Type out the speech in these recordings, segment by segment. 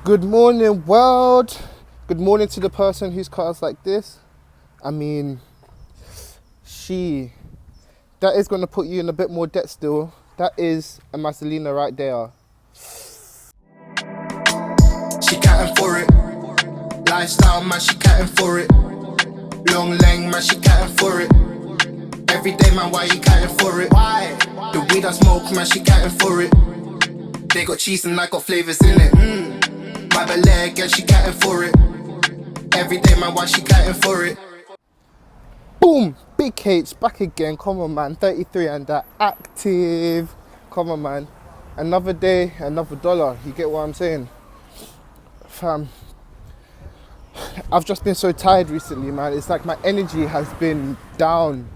Good morning, world. Good morning to the person whose car's like this. I mean, she. That is going to put you in a bit more debt still. That is a Marcelina right there. She catting for it. Lifestyle, man, she catting for it. Long lane, man, she catting for it. Every day, man, why you catting for it? Why? The weed I smoke, man, she catting for it. They got cheese and I got flavors in it. My belly again, she catting for it. Every day, man, why she catting for it? Boom! Big H back again. Come on, man. 33 and that active. Come on, man. Another day, another dollar. You get what I'm saying? Fam, I've just been so tired recently, man. It's like my energy has been down.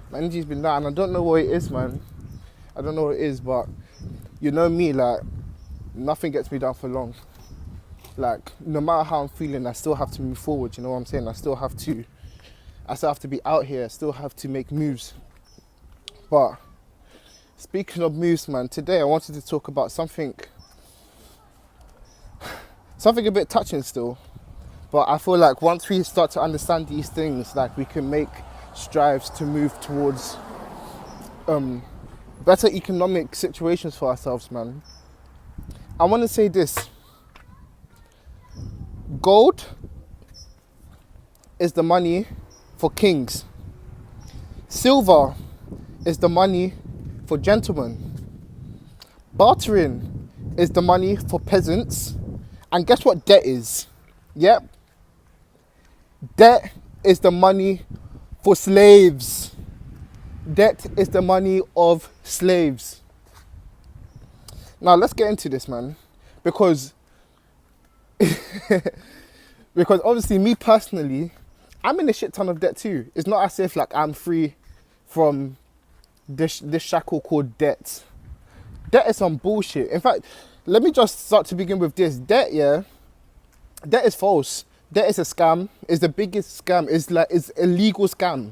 My energy's been down. I don't know what it is, man. I don't know what it is, but you know me, like, nothing gets me down for long. Like, no matter how I'm feeling, I still have to move forward, you know what I'm saying? I still have to be out here, I still have to make moves. But speaking of moves, man, today I wanted to talk about something a bit touching still. But I feel like once we start to understand these things, like, we can make strides to move towards better economic situations for ourselves, man. I want to say this. Gold is the money for kings. Silver is the money for gentlemen. Bartering is the money for peasants. And guess what debt is? Yep. Debt is the money for slaves. Debt is the money of slaves. Now let's get into this, man. Because obviously me personally, I'm in a shit ton of debt too. It's not as if like I'm free from this shackle called debt. Debt is some bullshit. In fact, let me just start to begin with this. Debt is false. Debt is a scam. It's the biggest scam. It's a legal scam.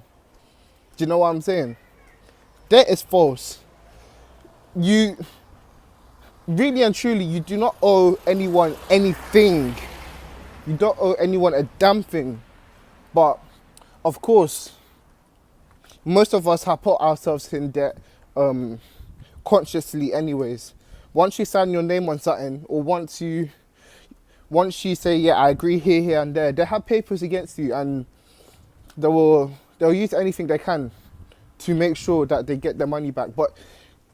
Do you know what I'm saying? Debt is false. You really and truly, you do not owe anyone anything. You don't owe anyone a damn thing. But of course, most of us have put ourselves in debt consciously anyways. Once you sign your name on something, or once you say, yeah, I agree here and there, they have papers against you, and they'll use anything they can to make sure that they get their money back. But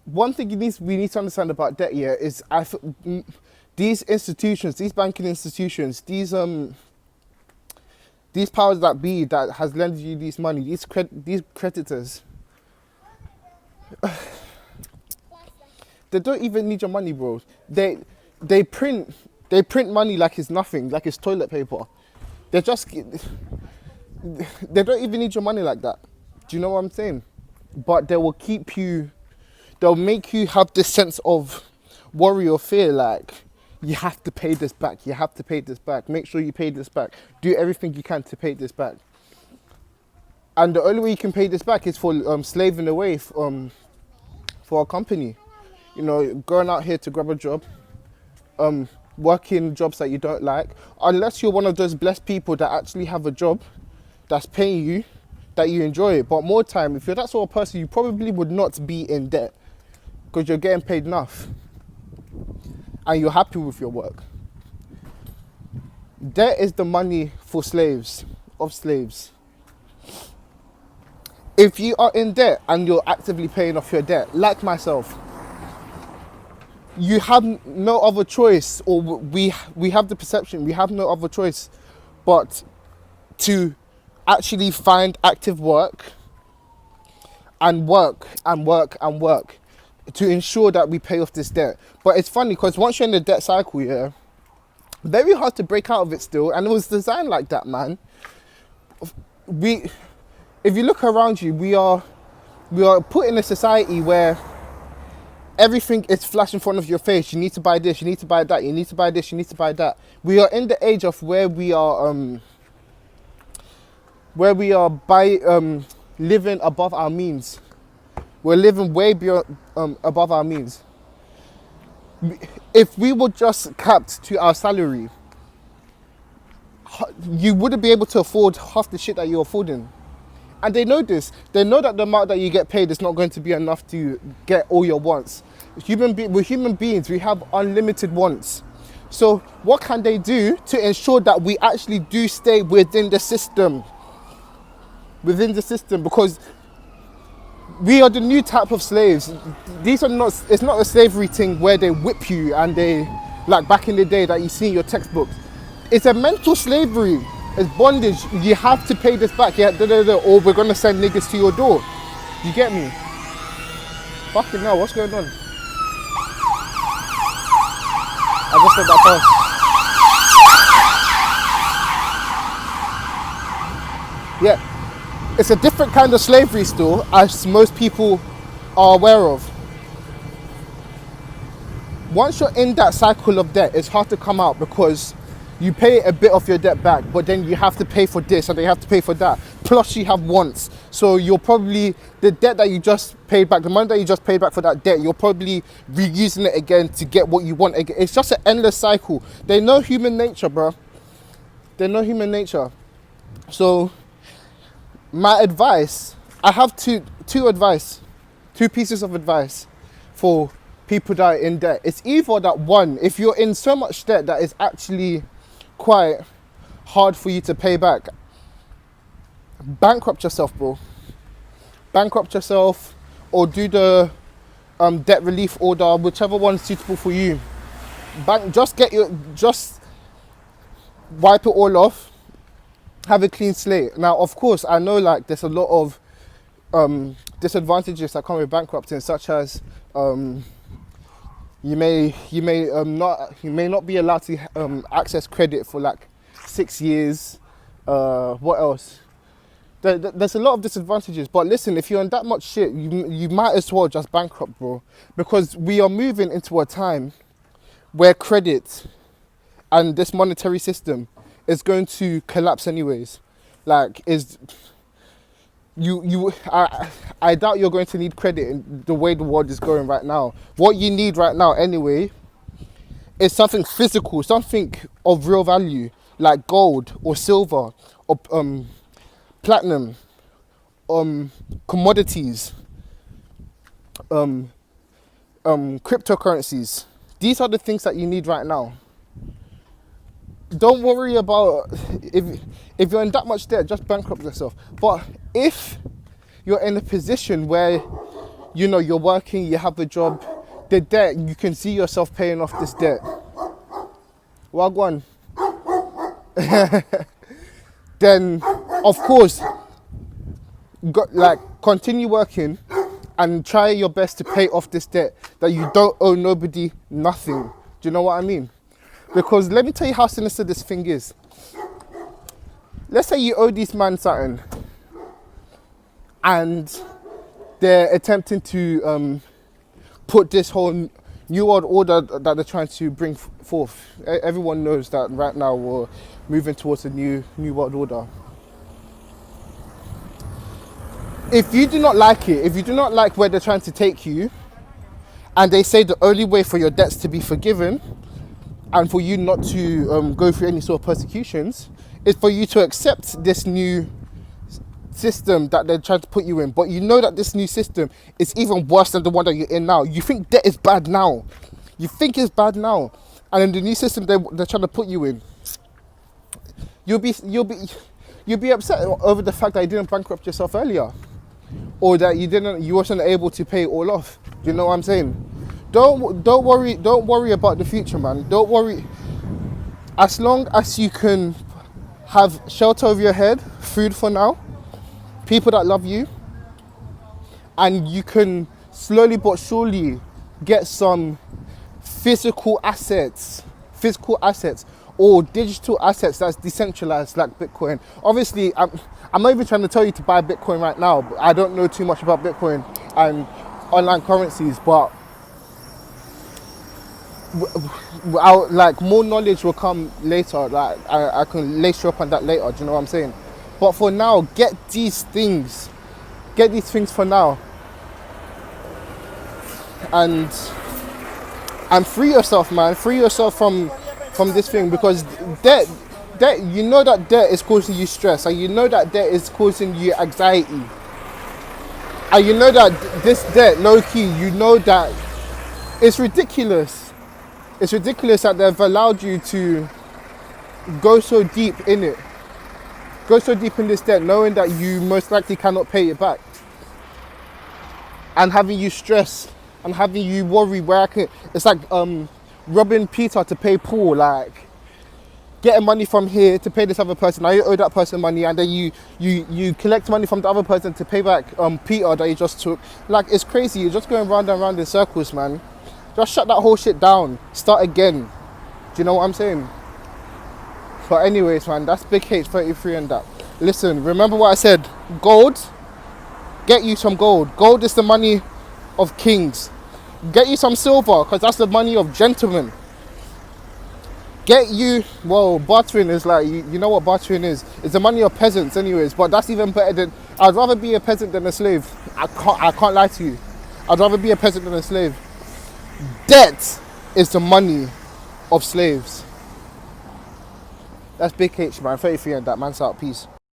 one thing we need to understand about debt here is these institutions, these banking institutions, these powers that be that has lent you this money, these creditors, they don't even need your money, bro. They print money like it's nothing, like it's toilet paper. They don't even need your money like that. Do you know what I'm saying? But they'll make you have this sense of worry or fear, like, you have to pay this back, you have to pay this back, make sure you pay this back, do everything you can to pay this back. And the only way you can pay this back is for slaving away for a company. You know, going out here to grab a job, working jobs that you don't like, unless you're one of those blessed people that actually have a job that's paying you, that you enjoy it. But more time, if you're that sort of person, you probably would not be in debt because you're getting paid enough and you're happy with your work. Debt is the money for slaves. If you are in debt and you're actively paying off your debt, like myself, you have no other choice, or we have the perception, we have no other choice but to actually find active work and work to ensure that we pay off this debt. But it's funny because once you're in the debt cycle, yeah, very hard to break out of it still, and it was designed like that, man. If you look around you, we are put in a society where everything is flashed in front of your face. You need to buy this, you need to buy that, you need to buy this, you need to buy that. We are in the age of where we are living above our means. We're living way beyond above our means. If we were just capped to our salary, you wouldn't be able to afford half the shit that you're affording. And they know this. They know that the amount that you get paid is not going to be enough to get all your wants. We're human beings. We have unlimited wants. So what can they do to ensure that we actually do stay within the system? Within the system, because we are the new type of slaves. These are not. It's not a slavery thing where they whip you and they, like back in the day that you see in your textbooks. It's a mental slavery. It's bondage. You have to pay this back. Yeah, or we're gonna send niggas to your door. You get me? Fucking hell, what's going on? I just let that pass. Yeah, it's a different kind of slavery still, as most people are aware of. Once you're in that cycle of debt, it's hard to come out because you pay a bit of your debt back, but then you have to pay for this and then you have to pay for that. Plus you have wants. So you're probably, the debt that you just paid back, the money that you just paid back for that debt, you're probably reusing it again to get what you want again. It's just an endless cycle. They know human nature, bro. They know human nature. So my advice, I have two pieces of advice for people that are in debt. It's either that one, if you're in so much debt that it's actually quite hard for you to pay back, bankrupt yourself, bro. Bankrupt yourself, or do the debt relief order, whichever one's suitable for you. Just wipe it all off, have a clean slate. Now, of course, I know like there's a lot of disadvantages that come with bankrupting, such as you may not be allowed to access credit for like 6 years. What else? There's a lot of disadvantages. But listen, if you're in that much shit, you might as well just bankrupt, bro. Because we are moving into a time where credit and this monetary system is going to collapse anyways. Like, I doubt you're going to need credit in the way the world is going right now. What you need right now anyway is something physical, something of real value, like gold or silver or platinum, commodities, cryptocurrencies. These are the things that you need right now. Don't worry about if you're in that much debt, just bankrupt yourself. But if you're in a position where you know you're working, you have a job, the debt, you can see yourself paying off this debt. Wagwan. Then of course continue working and try your best to pay off this debt that you don't owe nobody nothing. Do you know what I mean? Because let me tell you how sinister this thing is. Let's say you owe these man something and they're attempting to put this whole new world order that they're trying to bring forth. Everyone knows that right now we're moving towards a new world order. If you do not like it, if you do not like where they're trying to take you, and they say the only way for your debts to be forgiven and for you not to go through any sort of persecutions is for you to accept this new system that they're trying to put you in. But you know that this new system is even worse than the one that you're in now. You think debt is bad now. You think it's bad now. And in the new system they're trying to put you in, you'll be upset over the fact that you didn't bankrupt yourself earlier, or that you wasn't able to pay it all off. Do you know what I'm saying? Don't worry about the future, man. Don't worry. As long as you can have shelter over your head, food for now, people that love you, and you can slowly but surely get some physical assets or digital assets that's decentralized, like Bitcoin. Obviously, I'm not even trying to tell you to buy Bitcoin right now. But I don't know too much about Bitcoin and online currencies, but like more knowledge will come later. Like I can lace you up on that later. Do you know what I'm saying? But for now, get these things for now, and And free yourself, man. Free yourself from this thing, because debt, you know that debt is causing you stress, and you know that debt is causing you anxiety, and you know that this debt, low key, you know that it's ridiculous. It's ridiculous that they've allowed you to go so deep in it, go so deep in this debt, knowing that you most likely cannot pay it back, and having you stress and having you worry where I can. It's like robbing Peter to pay Paul, like getting money from here to pay this other person. Now you owe that person money, and then you collect money from the other person to pay back Peter that you just took. Like, it's crazy. You're just going round and round in circles, man. Just shut that whole shit down. Start again. Do you know what I'm saying? But anyways, man, that's Big H33 and that. Listen, remember what I said. Gold. Get you some gold. Gold is the money of kings. Get you some silver, because that's the money of gentlemen. Get you, well, bartering is like, you know what bartering is? It's the money of peasants anyways, but that's even better than, I'd rather be a peasant than a slave. I can't lie to you. I'd rather be a peasant than a slave. Debt is the money of slaves. That's Big H, man. 33 and that. Man's out. Peace.